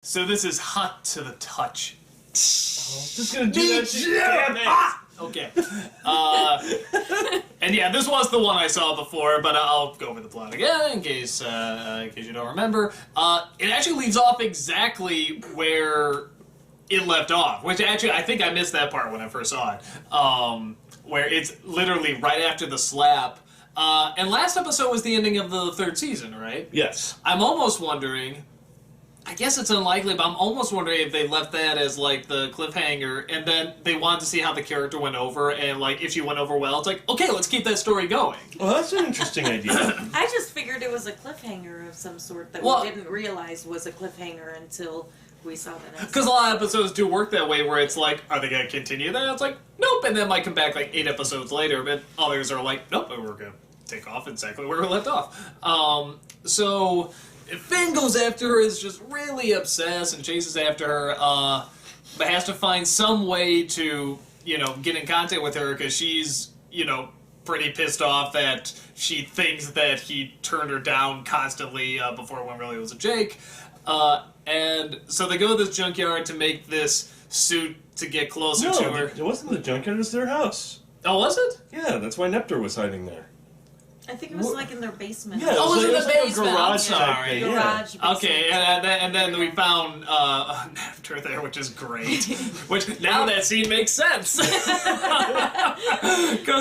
So this is hot to the touch. Just gonna do that shit. Damn it. Okay. And yeah, this was the one I saw before, but I'll go over the plot again in case you don't remember. It actually leaves off exactly where it left off, which actually I think I missed that part when I first saw it. Where it's literally right after the slap. And last episode was the ending of the 3rd season, right? Yes. I'm almost wondering, I guess it's unlikely, but I'm almost wondering if they left that as, like, the cliffhanger, and then they wanted to see how the character went over, and, like, if she went over well, it's like, okay, let's keep that story going. Well, that's an interesting idea. I just figured it was a cliffhanger of some sort that Well, we didn't realize was a cliffhanger until we saw the next. Because a lot of episodes do work that way, where it's like, are they going to continue that? It's like, nope, and then might come back, like, 8 episodes later, but others are like, nope, we're going to take off exactly where we left off. So Finn goes after her, is just really obsessed and chases after her, but has to find some way to, get in contact with her because she's, pretty pissed off that she thinks that he turned her down constantly before when really it was a Jake. And so they go to this junkyard to make this suit to get closer to her. It wasn't the junkyard, it was their house. Oh, was it? Yeah, that's why Neptor was hiding there. I think it was like in their basement. Yeah, Oh, was it like the basement? a garage I'm sorry. type thing, Garage. Basement. Okay, and then we found Neptor there, which is great. Which, now that scene makes sense. Because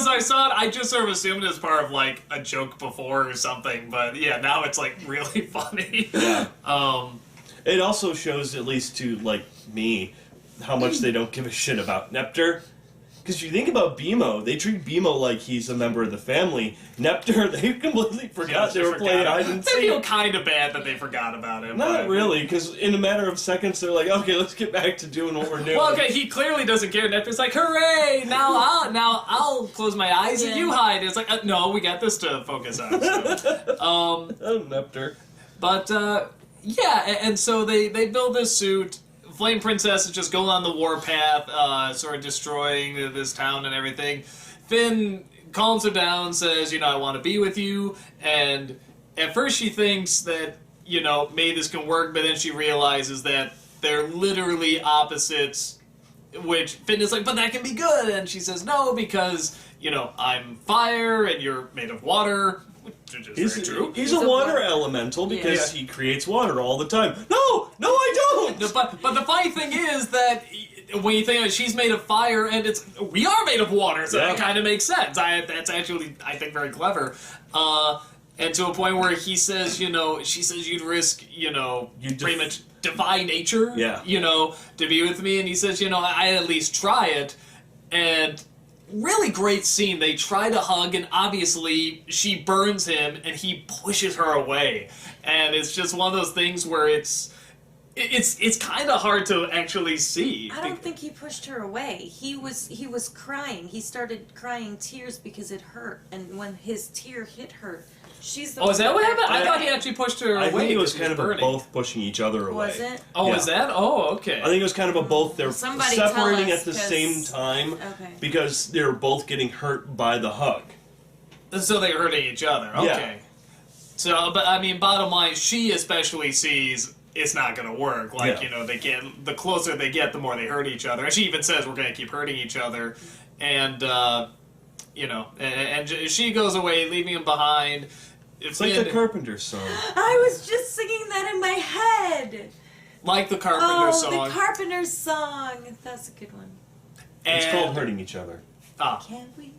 I saw it, I just sort of assumed it was part of, like, a joke before or something, but yeah, now it's, like, really funny. Yeah. It also shows, at least to, like, me, how much they don't give a shit about Neptor. Because you think about BMO, they treat BMO like he's a member of the family. Neptor, they completely forgot they were playing hide and They seek. feel kind of bad that they forgot about him. Not but... really, because in a matter of seconds, they're like, okay, let's get back to doing what we're doing. Well, okay, he clearly doesn't care. Neptor's like, hooray! Now I'll close my eyes and you hide. It's like, no, we got this to focus on. So. Oh, Neptor. But, yeah, and so they build this suit. Flame Princess is just going on the warpath, sort of destroying this town and everything. Finn calms her down, says, I want to be with you, and at first she thinks that, maybe this can work, but then she realizes that they're literally opposites, which Finn is like, but that can be good, and she says, no, because, I'm fire, and you're made of water, which is very true. He's a water elemental because he creates water all the time. No, I don't! But the funny thing is that when you think of it, she's made of fire, and we are made of water, so that kind of makes sense. That's actually, I think, very clever. And to a point where he says, she says you'd risk, pretty much defy nature, to be with me, and he says, I'd at least try it, and really great scene. They try to hug, and obviously she burns him, and he pushes her away, and it's just one of those things where it's kind of hard to actually see. I don't think he pushed her away. He was crying. He started crying tears because it hurt, and when his tear hit her, she's the one. Oh, is that what happened? I thought he actually pushed her away. I think it was kind of burning. both pushing each other away. Was it? Oh, was that? Oh, okay. I think it was kind of a both. They're Somebody separating tell us, at the same time Okay. because they're both getting hurt by the hug. So they're hurting each other. Okay. So, but I mean, bottom line, she especially sees it's not going to work. Like, they get, the closer they get, the more they hurt each other. And she even says, we're going to keep hurting each other. And, and she goes away, leaving him behind. It's like the Carpenter song. I was just singing that in my head. Like the Carpenter song. Oh, the Carpenter song. That's a good one. It's called Hurting Each Other. Can we?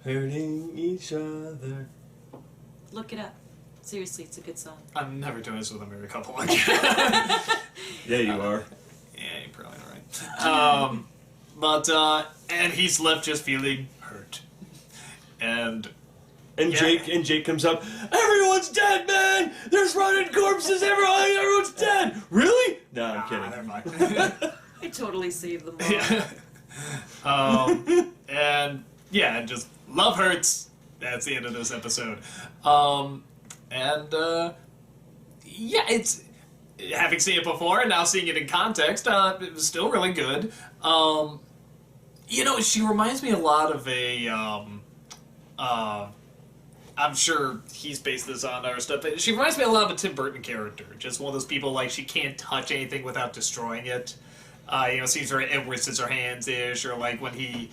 Hurting each other. Look it up. Seriously, it's a good song. I'm never doing this with a married couple again. Yeah, you are. Yeah, you're probably right. But and he's left just feeling hurt. And Jake comes up. Everyone's dead, man. There's rotted corpses. Everyone's dead. Really? No, I'm kidding. Never mind. I totally saved them all. And just love hurts. That's the end of this episode. It's having seen it before and now seeing it in context. It was still really good. She reminds me a lot of a I'm sure he's based this on other stuff. But she reminds me a lot of a Tim Burton character. Just one of those people, like, she can't touch anything without destroying it. Seems very Edward Scissorhands-ish, or like when he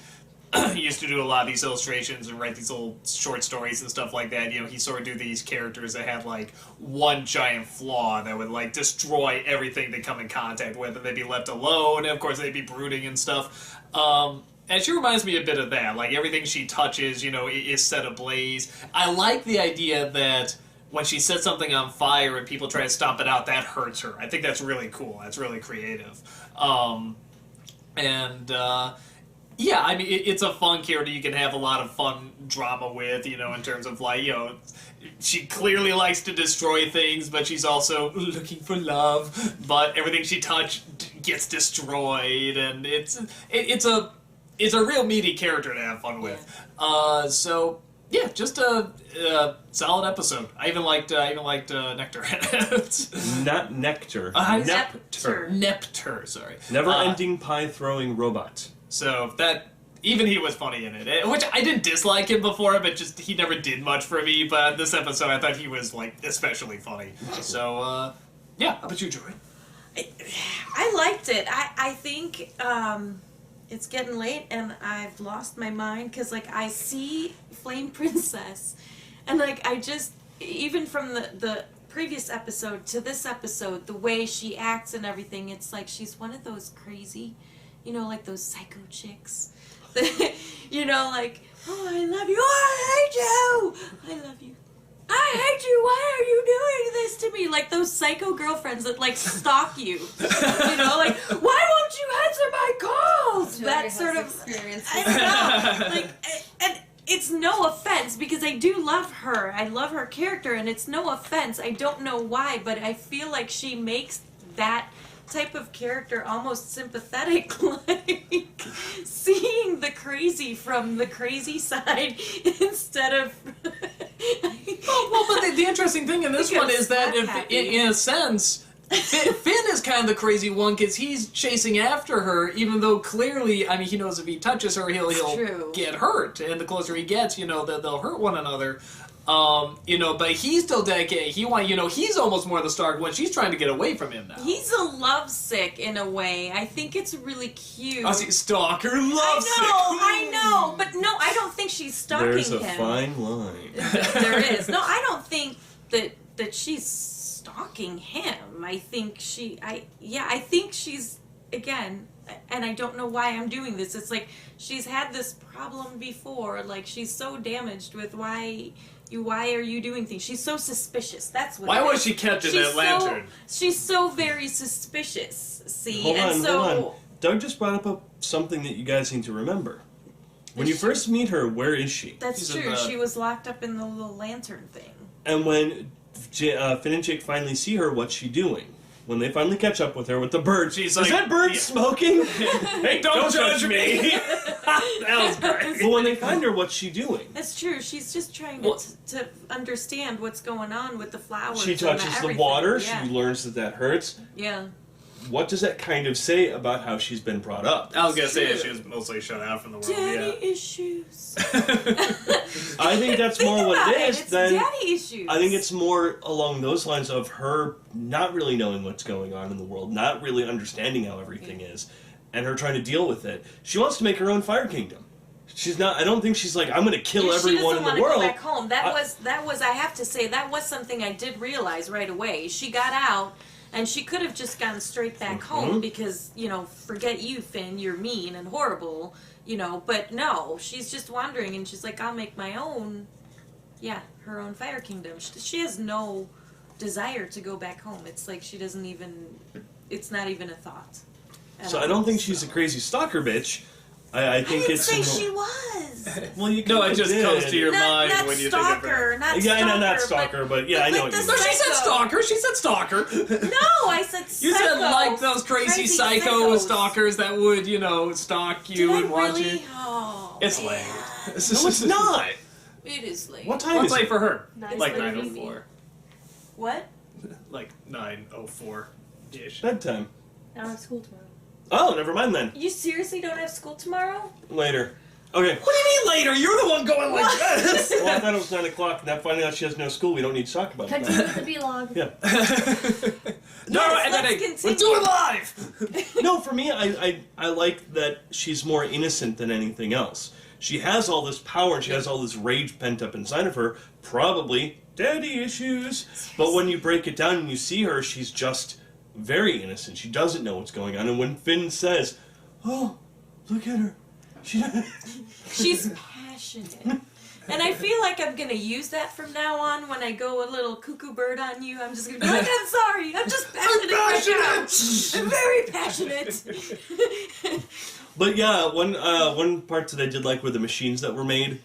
used to do a lot of these illustrations and write these little short stories and stuff like that. He sort of do these characters that had like one giant flaw that would like destroy everything they come in contact with, and they'd be left alone. And of course, they'd be brooding and stuff. And she reminds me a bit of that. Like everything she touches, is set ablaze. I like the idea that when she sets something on fire and people try to stomp it out, that hurts her. I think that's really cool. That's really creative. Yeah, I mean, it's a fun character you can have a lot of fun drama with, in terms of, like, she clearly likes to destroy things, but she's also looking for love, but everything she touched gets destroyed, and it's a real meaty character to have fun with. So, yeah, just a solid episode. I even liked Nectar. Not Nectar. Neptor. Neptor, sorry. Never-ending pie-throwing robot. So even he was funny in it, which I didn't dislike him before, but just he never did much for me. But this episode, I thought he was like especially funny. So yeah, how about you, Joy? I liked it. I think it's getting late and I've lost my mind because like I see Flame Princess, and like I just even from the previous episode to this episode, the way she acts and everything, it's like she's one of those crazy. Like those psycho chicks. Like, oh, I love you. Oh, I hate you. I love you. I hate you. Why are you doing this to me? Like those psycho girlfriends that, like, stalk you. Like, why won't you answer my calls? That sort of experience. I don't know. Like, and it's no offense because I do love her. I love her character, and it's no offense. I don't know why, but I feel like she makes that type of character almost sympathetic, like seeing the crazy from the crazy side instead of well, but the interesting thing in this one is that in a sense Finn is kind of the crazy one because he's chasing after her, even though clearly, I mean, he knows if he touches her, he'll get hurt, and the closer he gets, they'll hurt one another. But he's still dedicated. He's almost more the stalker when she's trying to get away from him now. He's a lovesick in a way. I think it's really cute. I see, stalker, lovesick. I know, but no, I don't think she's stalking him. There's a fine line. There is. No, I don't think that she's stalking him. I think I think she's, again, and I don't know why I'm doing this. It's like she's had this problem before. Like she's so damaged with why are you doing things? She's so suspicious. That's what. Why was she kept in that lantern? She's so very suspicious. See, hold on. Doug just brought up something that you guys need to remember. When you first meet her, where is she? That's true. She was locked up in the little lantern thing. And when Finn and Jake finally see her, what's she doing? When they finally catch up with her with the bird, she's like, "Is that bird smoking?" Hey, don't judge me. That was great. But when they find her, what's she doing? That's true. She's just trying to understand what's going on with the flowers. She touches the water. Yeah. She learns that hurts. Yeah. What does that kind of say about how she's been brought up? I was gonna say she was mostly shut out from the world. Daddy issues. I think that's more what it is. It's than daddy issues. I think it's more along those lines of her not really knowing what's going on in the world, not really understanding how everything is, and her trying to deal with it. She wants to make her own fire kingdom. She's not. I don't think she's like, I'm going to kill everyone in the world. Go back home. That was. I have to say that was something I did realize right away. She got out. And she could have just gone straight back home because, forget you, Finn, you're mean and horrible, But no, she's just wandering and she's like, I'll make my own, her own fire kingdom. She has no desire to go back home. It's like she doesn't even, it's not even a thought. So I don't think she's a crazy stalker bitch. I think didn't it's say she was. Well, you no, it just comes to your mind not when you stalker, think of her. not yeah, stalker, not stalker, but I know what you mean. No, she said stalker. She said stalker. No, I said psycho. You said like those crazy psycho stalkers that would, stalk you and watch you. Oh, it's late. No, it's not. It is late. What time What's is it? late for her? Like 9:04. 9:04. What? Like 9:04 ish. Bedtime. I don't have school tomorrow. Oh, never mind then. You seriously don't have school tomorrow? Later. Okay. What do you mean later? You're the one going like this. Well, I thought it was 9 o'clock, and then finding out she has no school, we don't need to talk about Continue that. with the vlog. Yeah. No, Yes, and then let's we're continue. doing live. No, for me, I like that she's more innocent than anything else. She has all this power, and she has all this rage pent up inside of her, probably daddy issues. But when you break it down and you see her, she's just very innocent. She doesn't know what's going on. And when Finn says, "Oh, look at her," She's passionate. And I feel like I'm gonna use that from now on when I go a little cuckoo bird on you. I'm just gonna be like, I'm sorry, I'm just passionate right now. I'm very passionate. But yeah, one part that I did like were the machines that were made,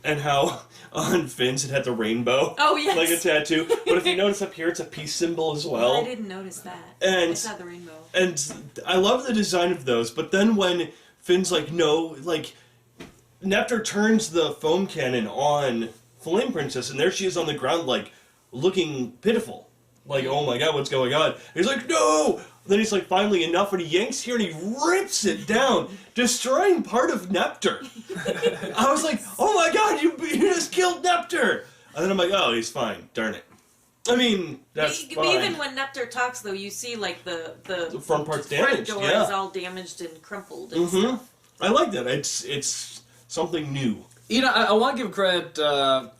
and how on Finn's it had the rainbow, Oh, yes. like a tattoo. But if you notice up here, it's a peace symbol as well. I didn't notice that. And- I saw the rainbow. And I love the design of those. But then when Finn's like, no, like Neptor turns the foam cannon on Flame Princess, and there she is on the ground, like looking pitiful, like, oh my god, what's going on? And he's like, no. Then he's like, finally enough, and he yanks here and he rips it down, destroying part of Neptor. I was like, oh my god, you just killed Neptor! And then I'm like, oh, he's fine, darn it. I mean, that's fine. Even when Nectar talks, though, you see like the front part's front damaged, door yeah. is all damaged and crumpled and Mm-hmm. stuff. I like that. It's something new. You know, I want to give credit,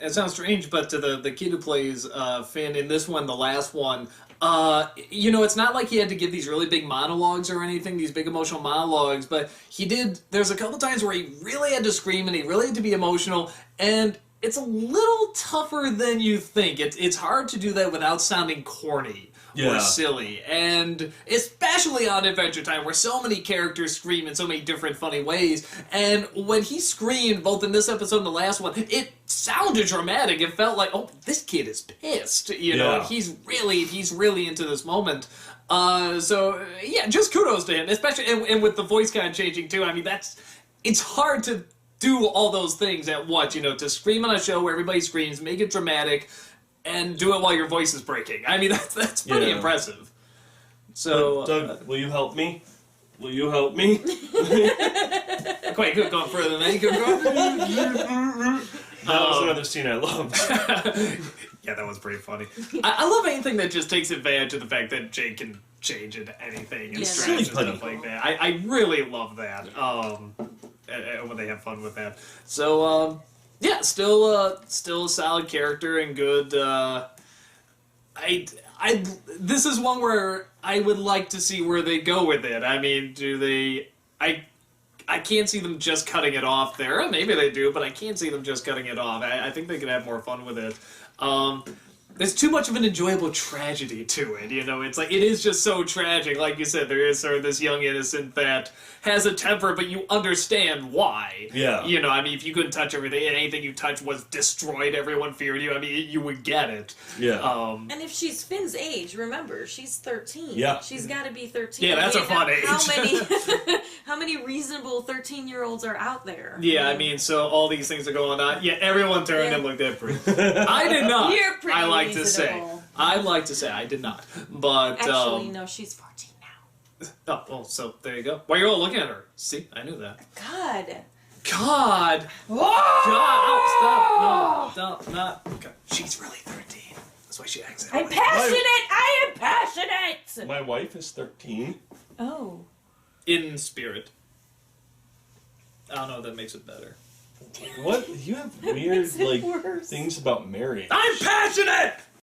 it sounds strange, but to the kid who plays Finn in this one, the last one, you know, it's not like he had to give these really big monologues or anything, these big emotional monologues, but he did, there's a couple times where he really had to scream and he really had to be emotional, and it's a little tougher than you think. It's hard to do that without sounding corny. Yeah. Or silly, and especially on Adventure Time, where so many characters scream in so many different funny ways, and when he screamed, both in this episode and the last one, it sounded dramatic. It felt like, oh, this kid is pissed, you know, Yeah. and he's really into this moment. So, yeah, just kudos to him, especially, and with the voice kind of changing, too. I mean, it's hard to do all those things at once, you know, to scream on a show where everybody screams, make it dramatic, and do it while your voice is breaking. I mean, that's pretty Yeah. impressive. So, Doug, will you help me? Will you help me? Quite good going further than that. Good going. That was another scene I loved. Yeah, that was pretty funny. I love anything that just takes advantage of the fact that Jake can change into anything and Yeah, stretch and that's really stuff like that. I really love that. When they have fun with that. So, yeah, still a solid character and good. This is one where I would like to see where they go with it. I mean, do they? I can't see them just cutting it off there. Maybe they do, but I can't see them just cutting it off. I think they could have more fun with it. There's too much of an enjoyable tragedy to it, you know? It's like, it is just so tragic. Like you said, there is sort of this young innocent that has a temper, but you understand why. Yeah. You know, I mean, if you couldn't touch everything, and anything you touched was destroyed, everyone feared you, I mean, you would get it. Yeah. And if she's Finn's age, remember, she's 13. Yeah. She's got to be 13. Yeah, that's a fun age. How many reasonable 13-year-olds are out there? Yeah, I mean, so all these things are going on. Yeah, everyone turned and looked at Brie. I did not. You're pretty I like to say. reasonable. I'd like to say I did not. But, Actually, no, she's 14 now. oh, well, so there you go. Why you're all looking at her? See, I knew that. God. God! God! Oh, stop! No, not. God. She's really 13. That's why she acts that I'm way. passionate! I am passionate! My wife is 13. Oh. In spirit. I don't know if that makes it better. What? You have weird, makes it like, worse. things about marriage. I'm passionate!